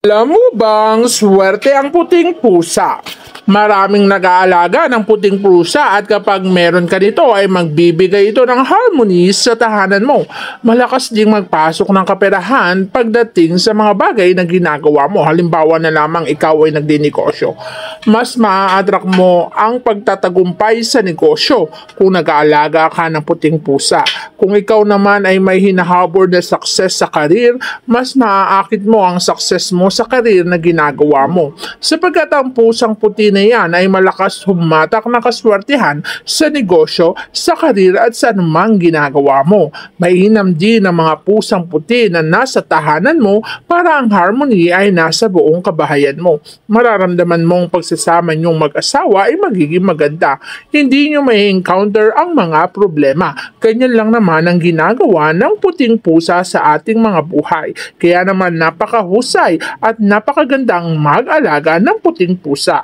Alam mo bang swerte ang puting pusa? Maraming nag-aalaga ng puting pusa at kapag meron ka nito ay magbibigay ito ng harmony sa tahanan mo. Malakas ding magpasok ng kaperahan pagdating sa mga bagay na ginagawa mo. Halimbawa na lamang ikaw ay nagdinegosyo. Mas maa-attract mo ang pagtatagumpay sa negosyo kung nag-aalaga ka ng puting pusa. Kung ikaw naman ay may hinahabol na success sa karir, mas maaakit mo ang success mo sa karir na ginagawa mo. Sapagkat ang pusang puti na yan ay malakas humatak na kaswertihan sa negosyo, sa karir at sa anumang ginagawa mo. Mainam din ang mga pusang puti na nasa tahanan mo para ang harmony ay nasa buong kabahayan mo. Mararamdaman mong pagsasama niyong mag-asawa ay magiging maganda. Hindi niyo may encounter ang mga problema. Ganyan lang naman ang ginagawa ng puting pusa sa ating mga buhay. Kaya naman napakahusay at napakagandang mag-alaga ng puting pusa.